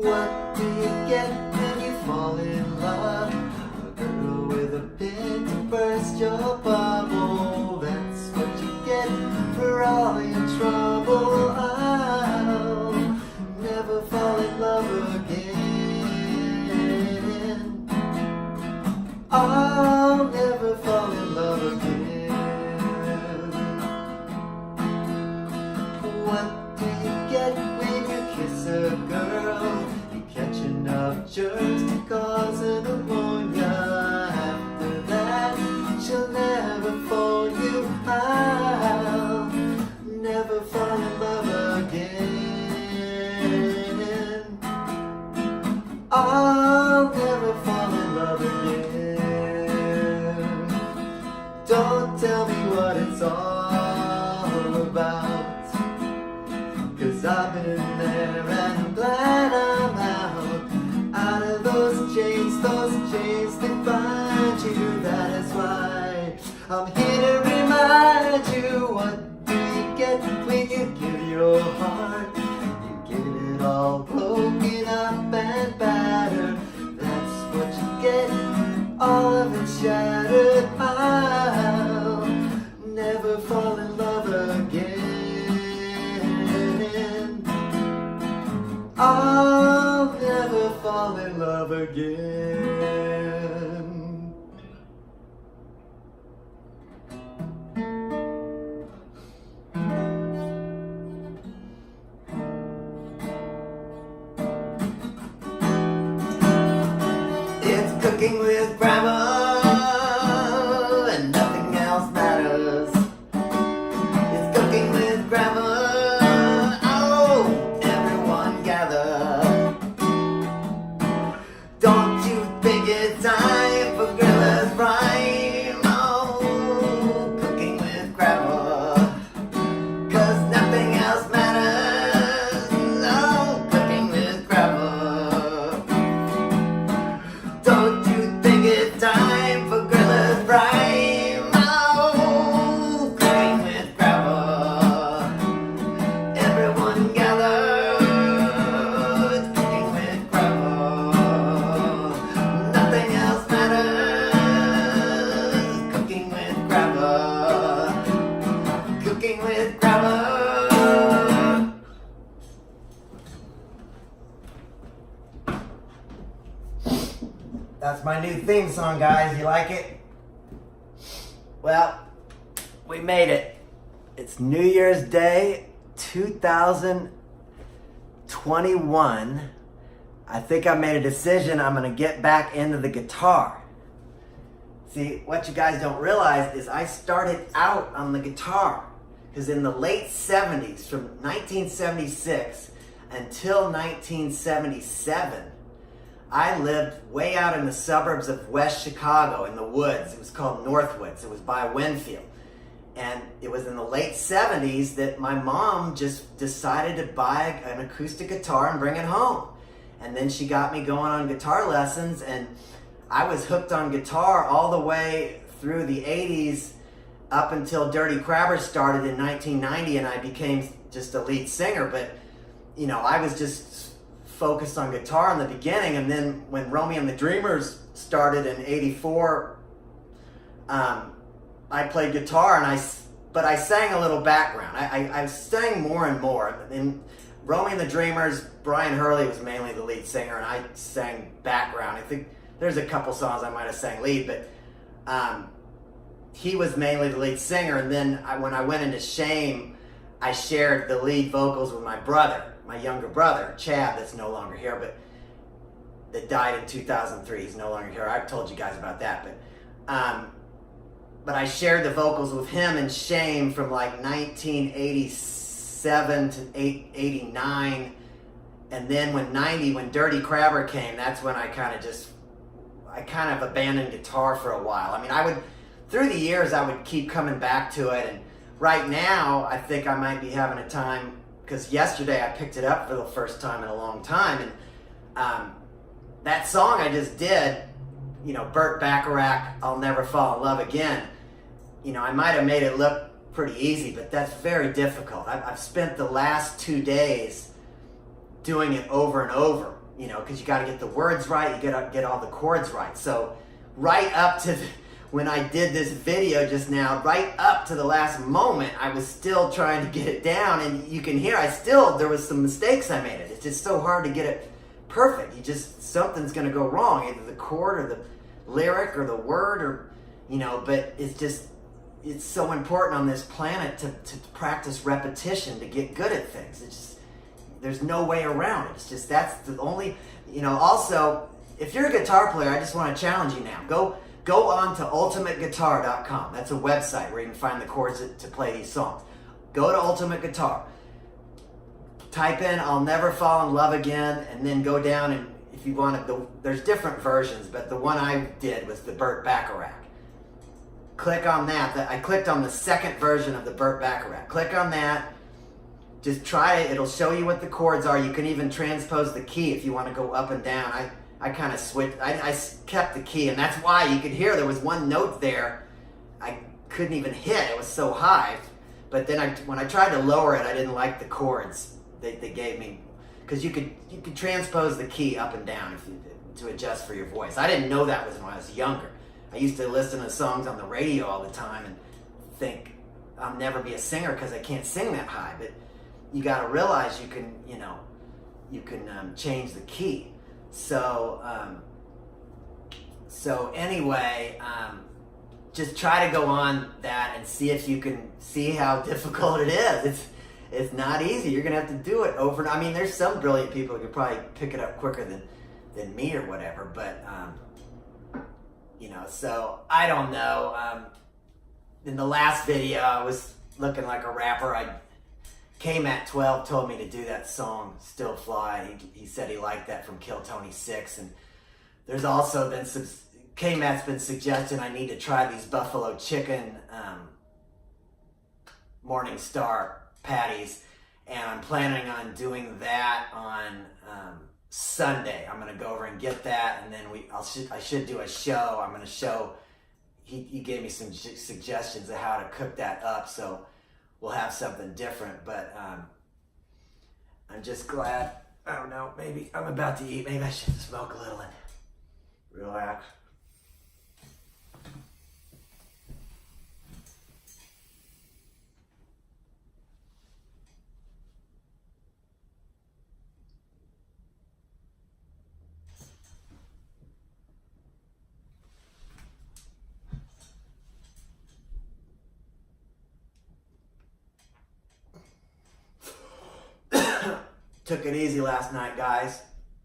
What do you get when you fall in love? A girl with a pin to burst your bubble. That's what you get for all your trouble. I'll never fall in love again. I'll never fall in love again. What do you get when you kiss a girl? You catch enough germs to cause an pneumonia. After that, she'll never phone you. I'll never fall in love again. I'll never fall in love again. Don't tell me what it's all about, 'cause I've been there and I'm glad I'm out of those chains that bind you. That is why I'm here to remind you. What do you get when you give your heart? You get it all broken up and battered. That's what you get, all of it shattered. I'll never fall in love again. I'll never fall in love again. It's cooking with grandma and nothing else matters. It's cooking with grandma. Oh, everyone gather. Don't you think it's time for Grilla's rhyme? Oh, cooking with grandma, 'cause nothing else matters. No, cooking with grandma. Don't you think it's time for Grilla's rhyme? Oh, cooking with grandma. Everyone gathered, cooking with grandma. Nothing else matters. Cooking with grandma. Cooking with grandma. That's my new theme song, guys. You like it? Well, we made it. It's New Year's Day 2021. I think I made a decision. I'm going to get back into the guitar. See, what you guys don't realize is I started out on the guitar. Because in the late 70s, from 1976 until 1977, I lived way out in the suburbs of West Chicago in the woods. It was called Northwoods. It was by Winfield. And it was in the late 70s that my mom just decided to buy an acoustic guitar and bring it home. And then she got me going on guitar lessons, and I was hooked on guitar all the way through the 80s up until Dirty Crabber started in 1990, and I became just a lead singer. But, you know, I was just focused on guitar in the beginning, and then when Romeo and the Dreamers started in '84, I played guitar, but I sang a little background. I sang more and more. In Romeo and the Dreamers, Brian Hurley was mainly the lead singer, and I sang background. I think there's a couple songs I might have sang lead, but he was mainly the lead singer. And then when I went into Shame, I shared the lead vocals with my brother, my younger brother, Chad, that's no longer here, but that died in 2003. He's no longer here. I've told you guys about that. But I shared the vocals with him in Shame from like 1987 to 89. And then when Dirty Crabber came, that's when I kind of abandoned guitar for a while. I mean, through the years, I would keep coming back to it. And right now, I think I might be having a time, because yesterday I picked it up for the first time in a long time. And that song I just did, you know, Burt Bacharach, I'll Never Fall in Love Again. You know, I might have made it look pretty easy, but that's very difficult. I've spent the last 2 days doing it over and over, you know, because you got to get the words right, you get all the chords right. So right up to when I did this video just now, right up to the last moment, I was still trying to get it down, and you can hear there was some mistakes I made. It's just so hard to get it perfect. Something's going to go wrong, either the chord or the lyric or the word, or, you know, but it's so important on this planet to practice repetition to get good at things. There's no way around it. It's just, that's the only, you know. Also, if you're a guitar player, I just want to challenge you now. Go on to ultimateguitar.com. That's a website where you can find the chords to play these songs. Go to Ultimate Guitar. Type in "I'll Never Fall in Love Again," and then go down, and if you want to, there's different versions, but the one I did was the Burt Bacharach. Click on that. I clicked on the second version of the Burt Bacharach. Click on that. Just try it. It'll show you what the chords are. You can even transpose the key if you want to go up and down. I kind of switched. I kept the key, and that's why you could hear there was one note there I couldn't even hit. It was so high. But then when I tried to lower it, I didn't like the chords they gave me, because you could transpose the key up and down to adjust for your voice. I didn't know that when I was younger. I used to listen to songs on the radio all the time and think I'll never be a singer because I can't sing that high. But you got to realize you can change the key. So anyway, just try to go on that and see if you can see how difficult it is. It's not easy. You're gonna have to do it over. I mean, there's some brilliant people who could probably pick it up quicker than me or whatever. But you know, so I don't know. In the last video, I was looking like a rapper. Came at 12 told me to do that song "Still Fly." He said he liked that from Kill Tony 6, and there's also been some. K-Matt's been suggesting I need to try these buffalo chicken Morning Star patties, and I'm planning on doing that on Sunday. I'm gonna go over and get that, and then I should do a show. I'm gonna show. He gave me some suggestions of how to cook that up, so we'll have something different. But I'm just glad. I don't know. Maybe I'm about to eat. Maybe I should smoke a little and relax. Took it easy last night, guys.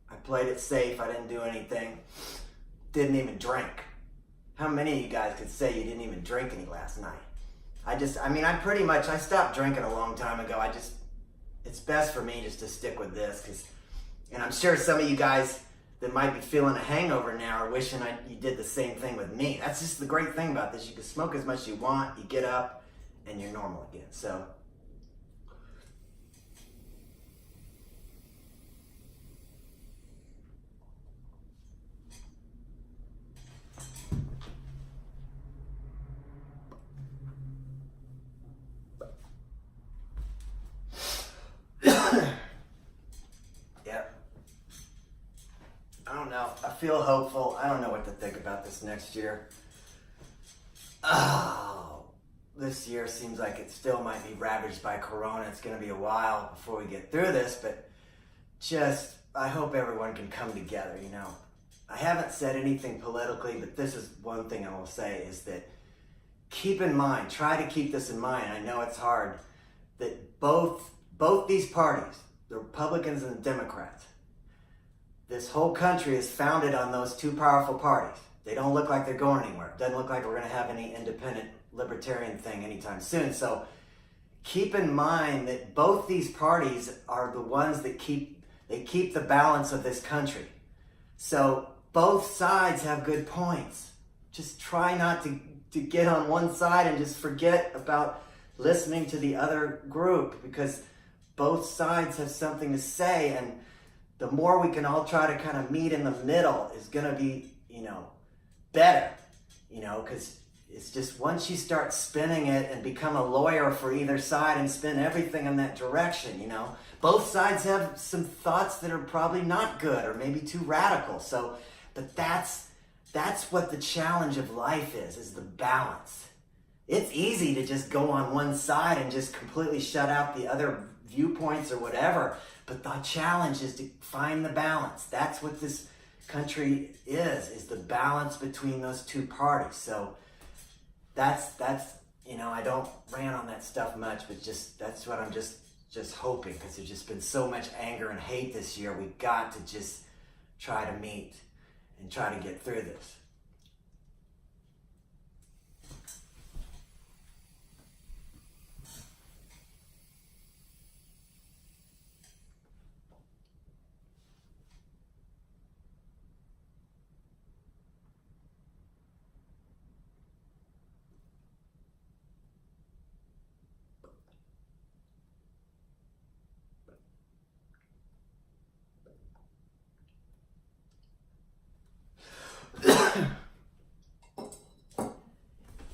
I played it safe. I didn't do anything. Didn't even drink. How many of you guys could say you didn't even drink any last night? I stopped drinking a long time ago. It's best for me just to stick with this, and I'm sure some of you guys that might be feeling a hangover now are wishing you did the same thing with me. That's just the great thing about this. You can smoke as much as you want. You get up and you're normal again. So. I feel hopeful. I don't know what to think about this next year. Oh, this year seems like it still might be ravaged by Corona. It's going to be a while before we get through this, but I hope everyone can come together, you know. I haven't said anything politically, but this is one thing I will say, is that keep in mind, try to keep this in mind. I know it's hard, that both these parties, the Republicans and the Democrats, this whole country is founded on those two powerful parties. They don't look like they're going anywhere. It doesn't look like we're going to have any independent libertarian thing anytime soon. So keep in mind that both these parties are the ones that keep the balance of this country. So both sides have good points. Just try not to get on one side and just forget about listening to the other group, because both sides have something to say, and the more we can all try to kind of meet in the middle is going to be, you know, better, you know, because it's just once you start spinning it and become a lawyer for either side and spin everything in that direction, you know. Both sides have some thoughts that are probably not good or maybe too radical. So, but that's what the challenge of life is the balance. It's easy to just go on one side and just completely shut out the other viewpoints or whatever. But the challenge is to find the balance. That's what this country is the balance between those two parties. So that's you know, I don't rant on that stuff much, but just that's what I'm just hoping, because there's just been so much anger and hate this year. We got to just try to meet and try to get through this.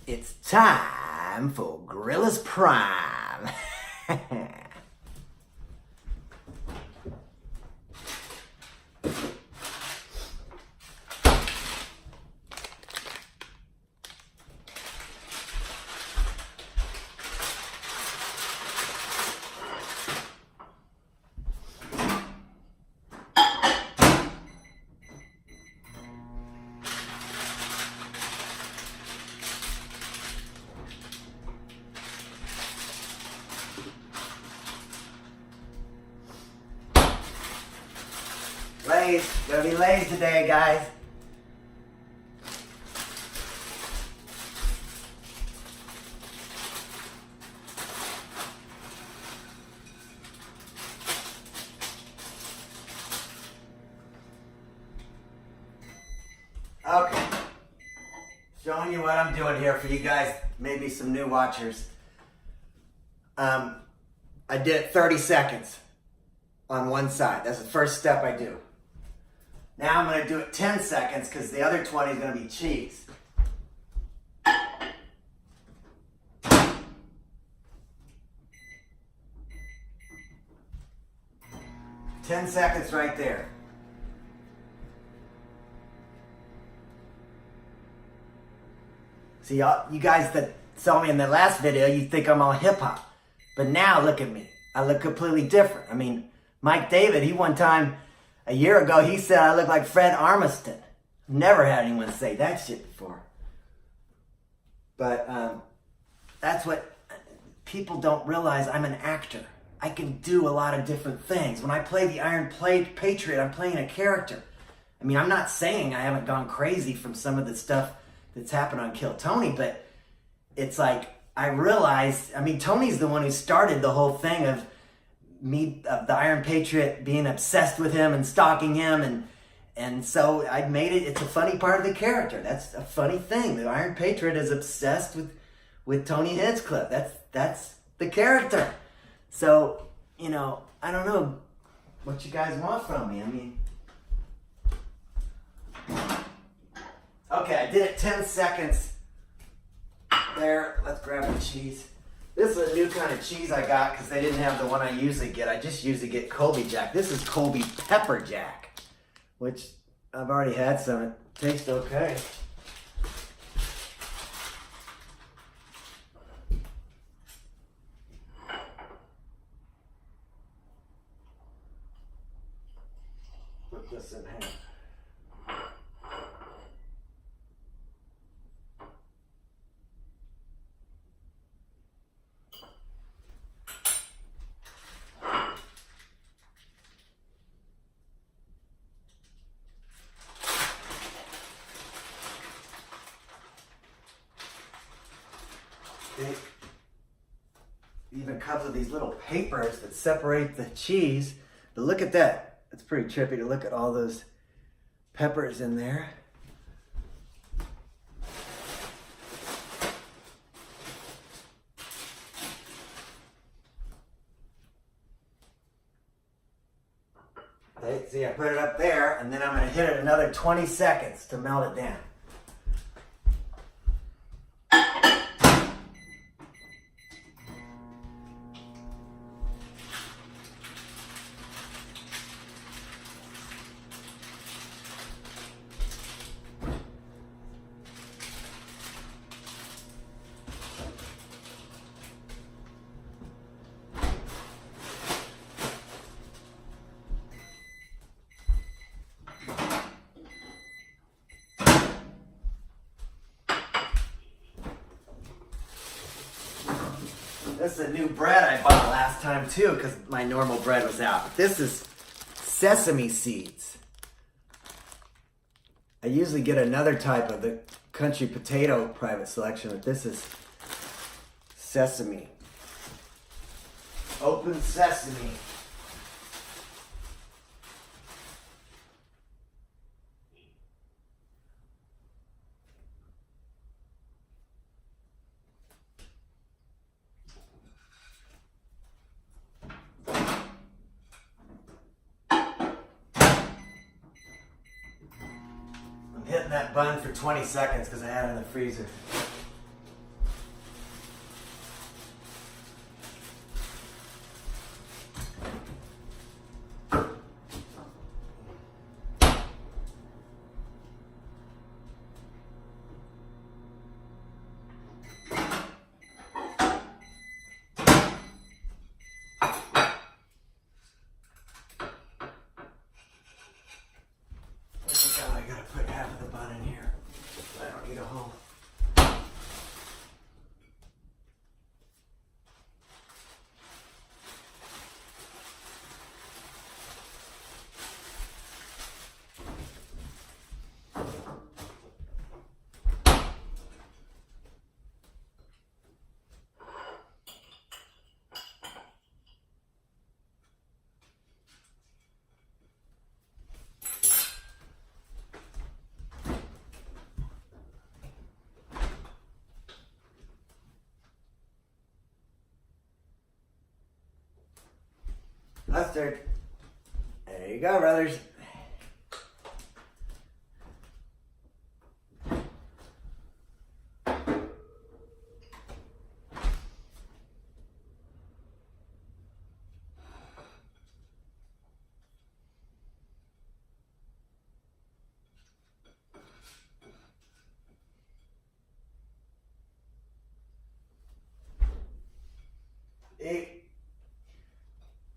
It's time for Gorilla's Prime. Lays, gonna be lays today, guys. Okay, showing you what I'm doing here for you guys, maybe some new watchers. I did it 30 seconds on one side. That's the first step I do. Now I'm going to do it 10 seconds because the other 20 is going to be cheese. 10 seconds right there. See, you guys that saw me in the last video, you think I'm all hip-hop. But now, look at me. I look completely different. I mean, Mike David, he one time, a year ago, he said I look like Fred Armisen. Never had anyone say that shit before. But that's what people don't realize. I'm an actor. I can do a lot of different things. When I play the Iron Patriot, I'm playing a character. I mean, I'm not saying I haven't gone crazy from some of the stuff that's happened on Kill Tony, but it's like, I realized, I mean, Tony's the one who started the whole thing of me, of the Iron Patriot being obsessed with him and stalking him, and so I made it, it's a funny part of the character. That's a funny thing. The Iron Patriot is obsessed with Tony Hinchcliffe. That's the character. So, you know, I don't know what you guys want from me. I mean, okay, I did it 10 seconds. There, let's grab the cheese. This is a new kind of cheese I got because they didn't have the one I usually get. I just usually get Colby Jack. This is Colby Pepper Jack, which I've already had some. It tastes okay. Put this in here. It even comes with these little papers that separate the cheese. But look at that. It's pretty trippy to look at all those peppers in there. Okay, see, I put it up there, and then I'm going to hit it another 20 seconds to melt it down. This is a new bread I bought last time too, because my normal bread was out. This is sesame seeds. I usually get another type of the country potato private selection, but this is sesame. Open sesame. Hitting that bun for 20 seconds because I had it in the freezer. I gotta put half of the bun in here. I don't need a whole. Mustard. There you go, brothers.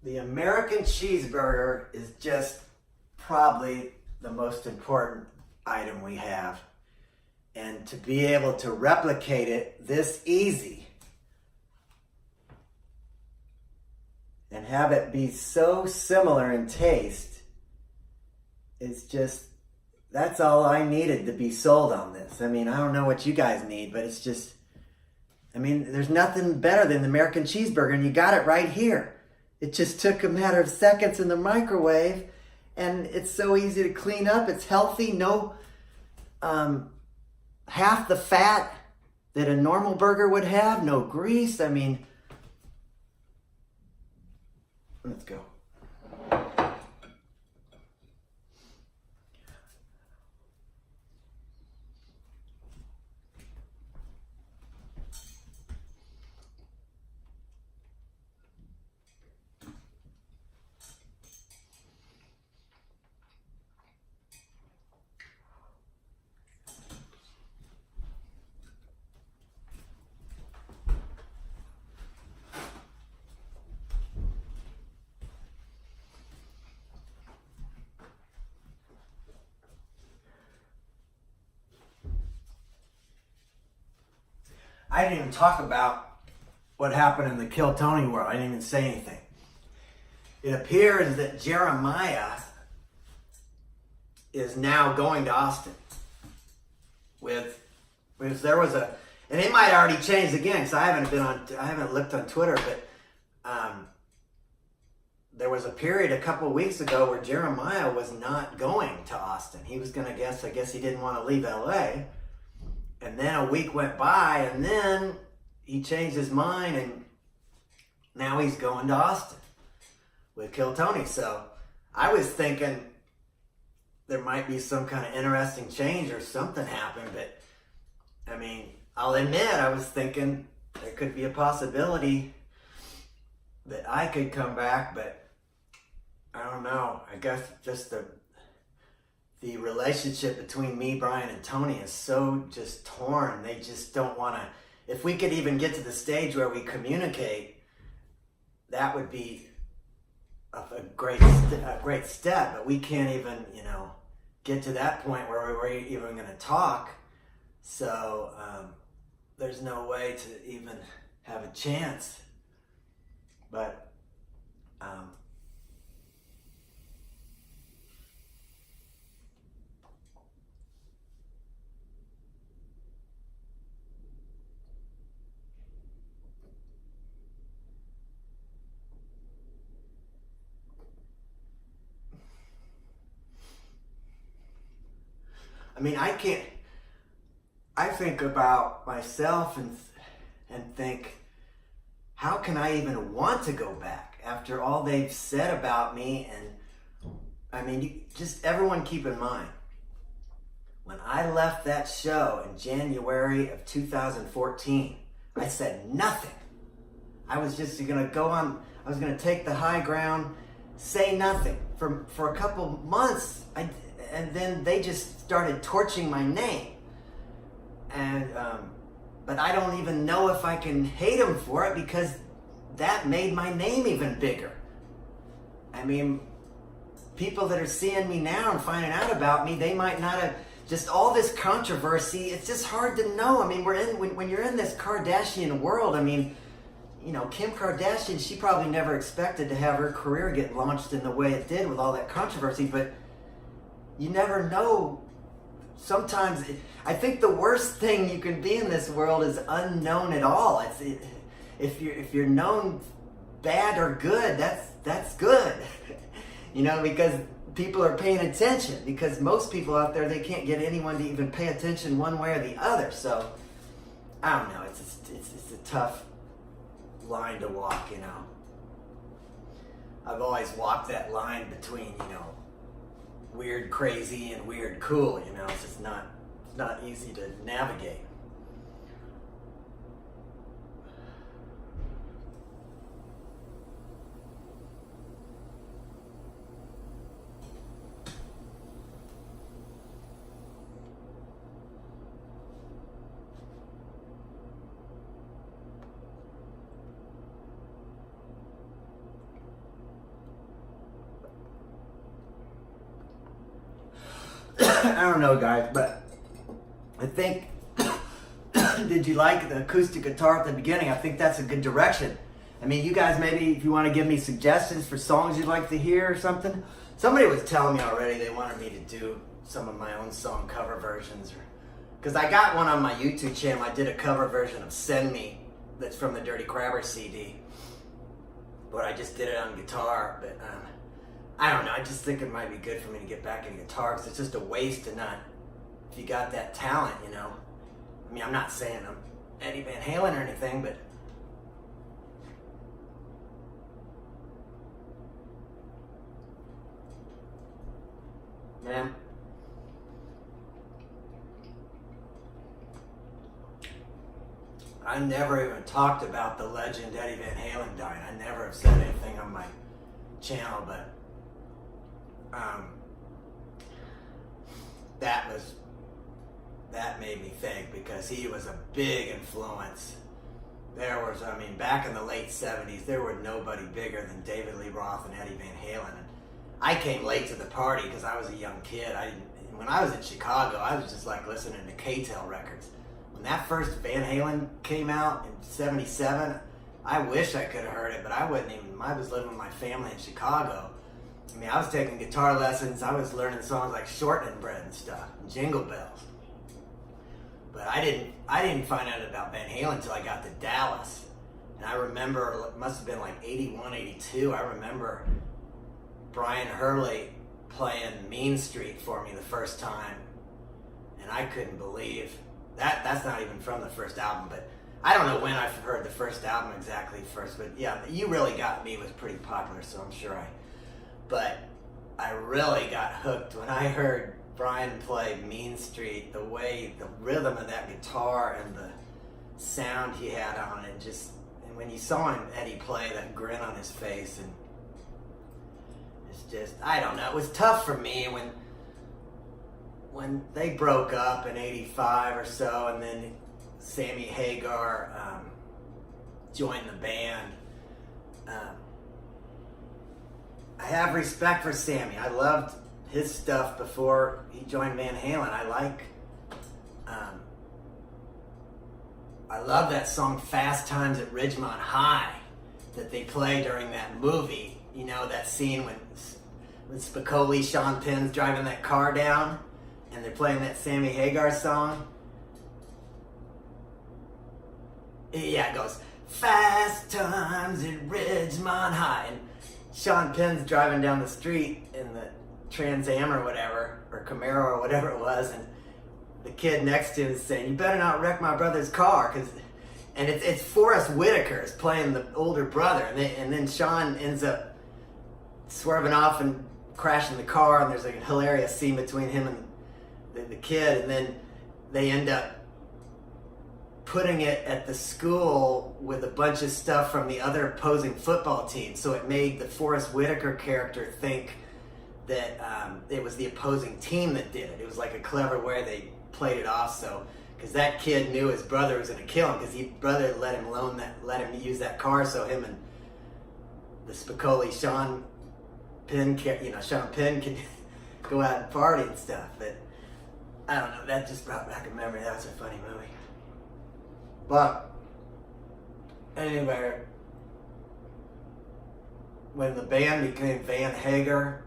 The American cheeseburger is just probably the most important item we have. And to be able to replicate it this easy and have it be so similar in taste, it's just, that's all I needed to be sold on this. I mean, I don't know what you guys need, but it's just, I mean, there's nothing better than the American cheeseburger, and you got it right here. It just took a matter of seconds in the microwave, and it's so easy to clean up. It's healthy, no half the fat that a normal burger would have, no grease. I mean, let's go. I didn't even talk about what happened in the Kill Tony world. I didn't even say anything. It appears that Jeremiah is now going to Austin there was a, and it might already change again because I haven't looked on Twitter, but there was a period a couple of weeks ago where Jeremiah was not going to Austin. He was going to I guess he didn't want to leave LA. And then a week went by, and then he changed his mind, and now he's going to Austin with Kill Tony. So I was thinking there might be some kind of interesting change or something happened, but I mean, I'll admit I was thinking there could be a possibility that I could come back, but I don't know. I guess just the relationship between me, Brian, and Tony is so just torn. They just don't want to. If we could even get to the stage where we communicate, that would be a great step. But we can't even, get to that point where we're even going to talk. So there's no way to even have a chance. But I mean, I think about myself and think, how can I even want to go back after all they've said about me? And I mean, just everyone keep in mind, when I left that show in January of 2014, I said nothing. I was just gonna go on, I was gonna take the high ground, say nothing. For a couple months, and then they just started torching my name. And, but I don't even know if I can hate them for it, because that made my name even bigger. I mean, people that are seeing me now and finding out about me, they might not have, just all this controversy, it's just hard to know. I mean, when you're in this Kardashian world, I mean, you know, Kim Kardashian, she probably never expected to have her career get launched in the way it did with all that controversy, but you never know. Sometimes, I think the worst thing you can be in this world is unknown at all. If you're known bad or good, that's good. You know, because people are paying attention. Because most people out there, they can't get anyone to even pay attention one way or the other. So, I don't know. It's a tough line to walk, you know. I've always walked that line between, you know, weird crazy and weird cool, you know. It's just not easy to navigate. I don't know, guys, but I think, did you like the acoustic guitar at the beginning? I think that's a good direction. I mean, you guys, maybe if you want to give me suggestions for songs you'd like to hear or something. Somebody was telling me already they wanted me to do some of my own song cover versions. Because I got one on my YouTube channel. I did a cover version of Send Me that's from the Dirty Crabber CD. But I just did it on guitar, but I don't know, I just think it might be good for me to get back into guitar, because it's just a waste to not, if you got that talent, you know. I mean, I'm not saying I'm Eddie Van Halen or anything, but man, I never even talked about the legend Eddie Van Halen dying. I never have said anything on my channel, but that made me think, because he was a big influence. There was, I mean, back in the late 70s, there were nobody bigger than David Lee Roth and Eddie Van Halen. And I came late to the party because I was a young kid. When I was in Chicago, I was just like listening to K-Tel records. When that first Van Halen came out in 77, I wish I could have heard it, but I wouldn't even, I was living with my family in Chicago. I mean, I was taking guitar lessons, I was learning songs like Shortening Bread and stuff, and Jingle Bells. But I didn't find out about Van Halen until I got to Dallas. And I remember, it must have been like 81, 82, I remember Brian Hurley playing Mean Street for me the first time. And I couldn't believe, that's not even from the first album, but I don't know when I heard the first album exactly first, but yeah, You Really Got Me was pretty popular, so I'm sure but I really got hooked when I heard Brian play Mean Street, the way, the rhythm of that guitar and the sound he had on it, and when you saw him, Eddie play, that grin on his face, and it's just, I don't know, it was tough for me when they broke up in 85 or so, and then Sammy Hagar joined the band. I have respect for Sammy. I loved his stuff before he joined Van Halen. I love that song Fast Times at Ridgemont High. that they play during that movie. You know, that scene when Spicoli, Sean Penn's driving that car down and they're playing that Sammy Hagar song. Yeah, it goes, Fast Times at Ridgemont High. And Sean Penn's driving down the street in the Trans Am or whatever, or Camaro or whatever it was, and the kid next to him is saying, "You better not wreck my brother's car," and it's Forrest Whitaker's playing the older brother, and then Sean ends up swerving off and crashing the car, and there's a hilarious scene between him and the kid, and then they end up putting it at the school with a bunch of stuff from the other opposing football team. So it made the Forrest Whitaker character think that it was the opposing team that did it. It was like a clever way they played it off. So, because that kid knew his brother was going to kill him, because his brother let him use that car, so him and the Spicoli, Sean Penn could go out and party and stuff. But I don't know. That just brought back a memory. That was a funny movie. But anyway, when the band became Van Hagar,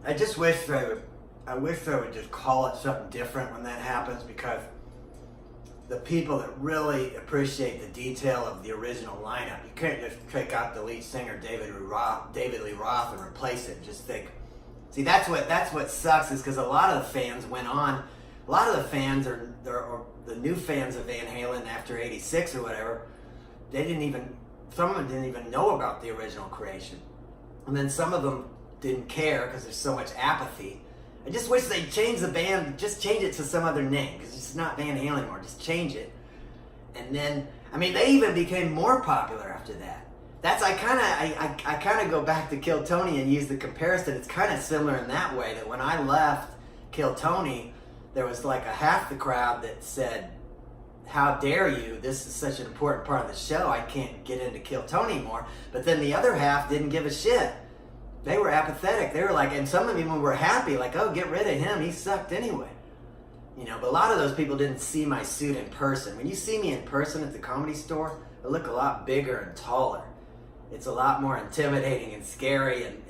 I wish they would just call it something different when that happens, because the people that really appreciate the detail of the original lineup, you can't just take out the lead singer David Lee Roth and replace it and just think. See, that's what sucks, is because a lot of the fans went on. A lot of the fans or the new fans of Van Halen after '86 or whatever, some of them didn't even know about the original creation, and then some of them didn't care because there's so much apathy. I just wish they'd change the band, just change it to some other name, because it's not Van Halen anymore. Just change it, and then they even became more popular after that. I kind of go back to Kill Tony and use the comparison. It's kind of similar in that way, that when I left Kill Tony, there was like a half the crowd that said, "How dare you? This is such an important part of the show. I can't get into Kill Tony anymore." But then the other half didn't give a shit. They were apathetic. They were like, and some of them were happy, like, "Oh, get rid of him. He sucked anyway." But a lot of those people didn't see my suit in person. When you see me in person at the Comedy Store, I look a lot bigger and taller. It's a lot more intimidating and scary and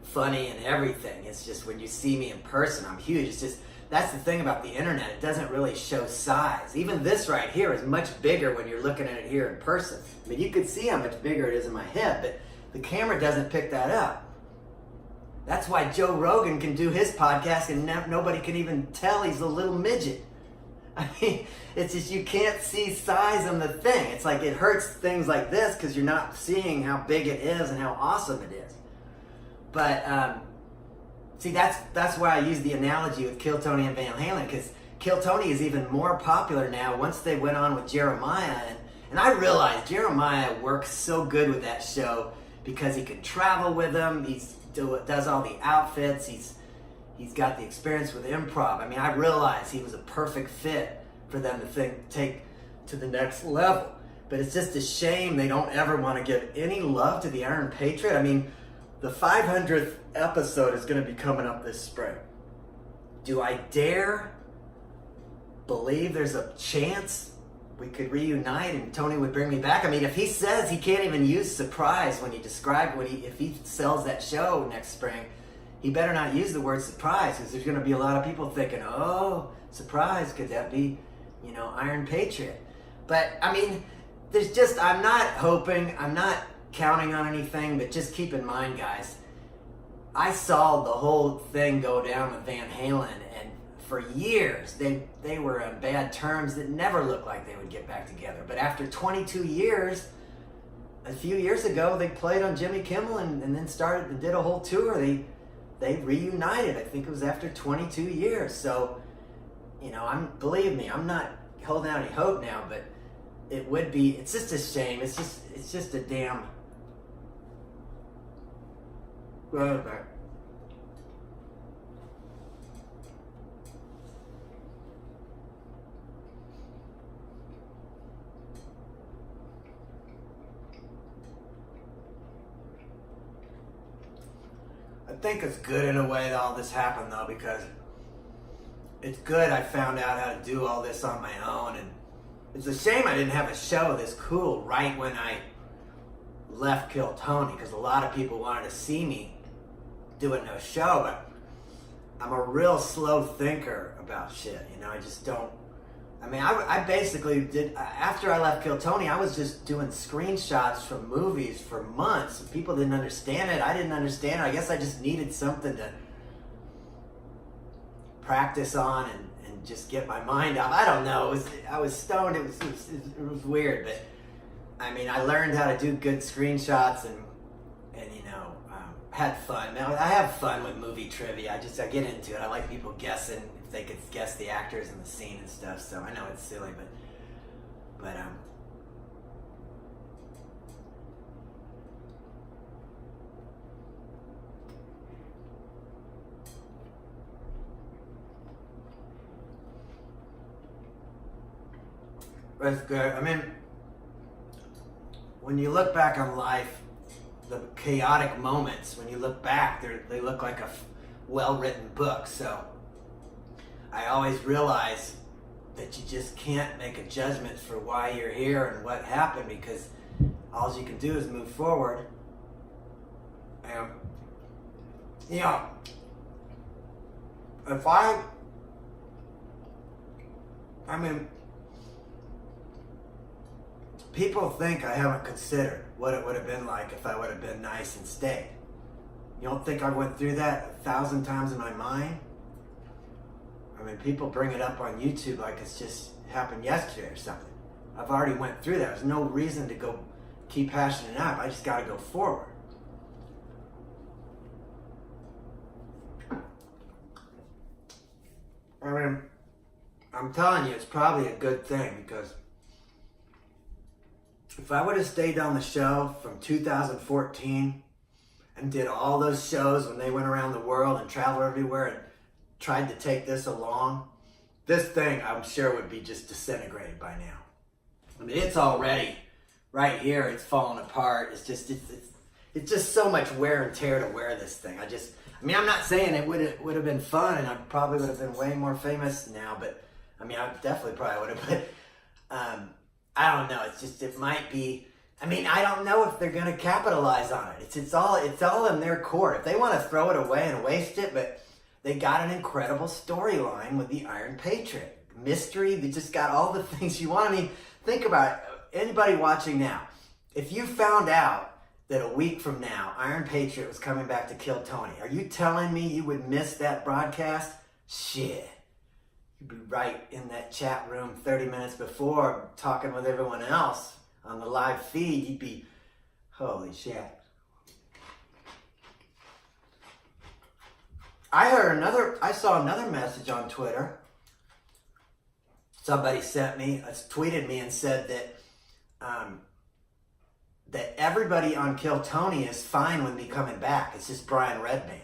funny and everything. It's just when you see me in person, I'm huge. It's just, that's the thing about the internet. It doesn't really show size. Even this right here is much bigger when you're looking at it here in person. You could see how much bigger it is in my head, but the camera doesn't pick that up. That's why Joe Rogan can do his podcast and nobody can even tell he's a little midget. It's just, you can't see size on the thing. It's like, it hurts things like this because you're not seeing how big it is and how awesome it is. But see, that's why I use the analogy with Kill Tony and Van Halen, because Kill Tony is even more popular now once they went on with Jeremiah. And I realized Jeremiah works so good with that show because he can travel with them. He does all the outfits. He's got the experience with improv. I realized he was a perfect fit for them to take to the next level. But it's just a shame they don't ever want to give any love to the Iron Patriot. The 500th episode is going to be coming up this spring. Do I dare believe there's a chance we could reunite and Tony would bring me back? If he says he can't even use surprise if he sells that show next spring, he better not use the word surprise, because there's going to be a lot of people thinking, "Oh, surprise, could that be, Iron Patriot?" But there's just, I'm not counting on anything, but just keep in mind, guys, I saw the whole thing go down with Van Halen, and for years they were on bad terms that never looked like they would get back together. But after 22 years, a few years ago, they played on Jimmy Kimmel and then did a whole tour. They reunited. I think it was after 22 years. So, believe me, I'm not holding out any hope now, but it's just a shame. It's just a damn. I think it's good in a way that all this happened, though, because it's good I found out how to do all this on my own, and It's a shame I didn't have a show this cool right when I left Kill Tony, because a lot of people wanted to see me doing no show, but I'm a real slow thinker about shit, you know. I just don't. I mean, I basically did, after I left Kill Tony, I was just doing screenshots from movies for months. People didn't understand it. I didn't understand it. I guess I just needed something to practice on and just get my mind out. I don't know. I was stoned. It was weird, but I mean, I learned how to do good screenshots and you know, had fun. Now, I have fun with movie trivia. I get into it. I like people guessing if they could guess the actors in the scene and stuff. So I know it's silly, but it's good. I mean, when you look back on life, the chaotic moments, when you look back, they look like a well-written book. So I always realize that you just can't make a judgment for why you're here and what happened, because all you can do is move forward. And, you know, I mean, people think I haven't considered what it would have been like if I would have been nice and stayed. You don't think I went through that 1,000 times in my mind? I mean, people bring it up on YouTube like it's just happened yesterday or something. I've already went through that. There's no reason to go keep hashing it up. I just got to go forward. I mean, I'm telling you, it's probably a good thing, because if I would have stayed on the show from 2014 and did all those shows when they went around the world and traveled everywhere and tried to take this along, this thing I'm sure would be just disintegrated by now. I mean, it's already right here. It's falling apart. It's just so much wear and tear to wear this thing. I mean, I'm not saying it would have been fun, and I probably would have been way more famous now. But I mean, I definitely probably would have. But I don't know. It's just, it might be. I mean, I don't know if they're going to capitalize on it. It's all in their court. If they want to throw it away and waste it, but they got an incredible storyline with the Iron Patriot. Mystery, they just got all the things you want. I mean, think about it. Anybody watching now, if you found out that a week from now, Iron Patriot was coming back to kill Tony, are you telling me you would miss that broadcast? Shit. You'd be right in that chat room 30 minutes before talking with everyone else on the live feed. You'd be, holy shit. I saw another message on Twitter. Somebody tweeted me and said that everybody on Kill Tony is fine with me coming back. It's just Brian Redman.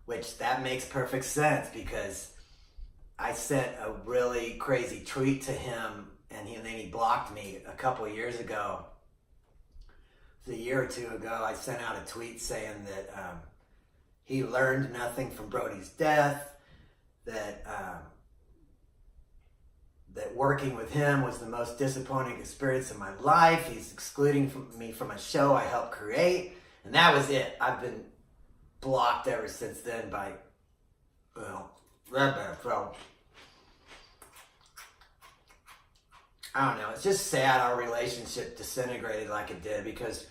Which, that makes perfect sense, because I sent a really crazy tweet to him, and then he blocked me a couple of years ago. It was a year or two ago. I sent out a tweet saying that he learned nothing from Brody's death, that working with him was the most disappointing experience of my life. He's excluding me from a show I helped create, and that was it. I've been blocked ever since then by, Redman. So I don't know. It's just sad our relationship disintegrated like it did, because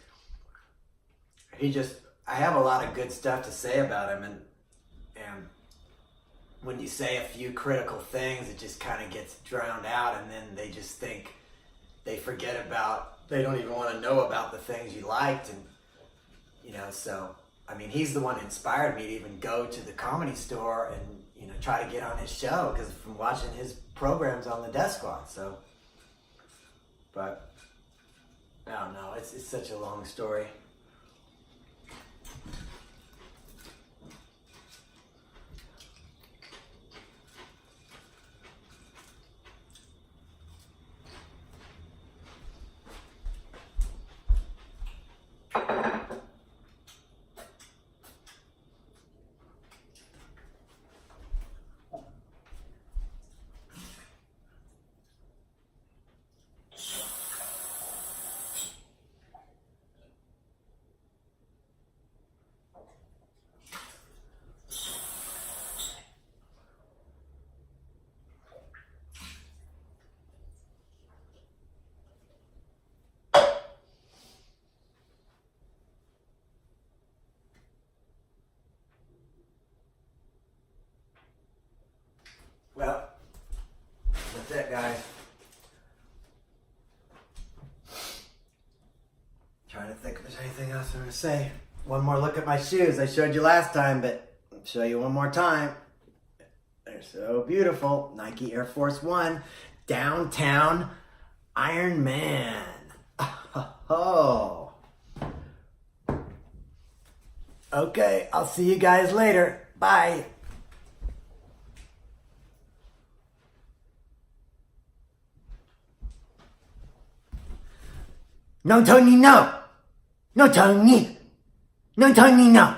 I have a lot of good stuff to say about him, and when you say a few critical things, it just kind of gets drowned out, and then they just think they don't even want to know about the things you liked, and so I mean, he's the one who inspired me to even go to the Comedy Store and try to get on his show, because from watching his programs on the Death Squad. So, but I don't know. It's such a long story. gonna say, one more look at my shoes. I showed you last time, but I'll show you one more time. They're so beautiful. Nike Air Force One, Downtown Iron Man. Oh. Okay, I'll see you guys later. Bye. No, Tony, no. No, Tony. No, Tony, no.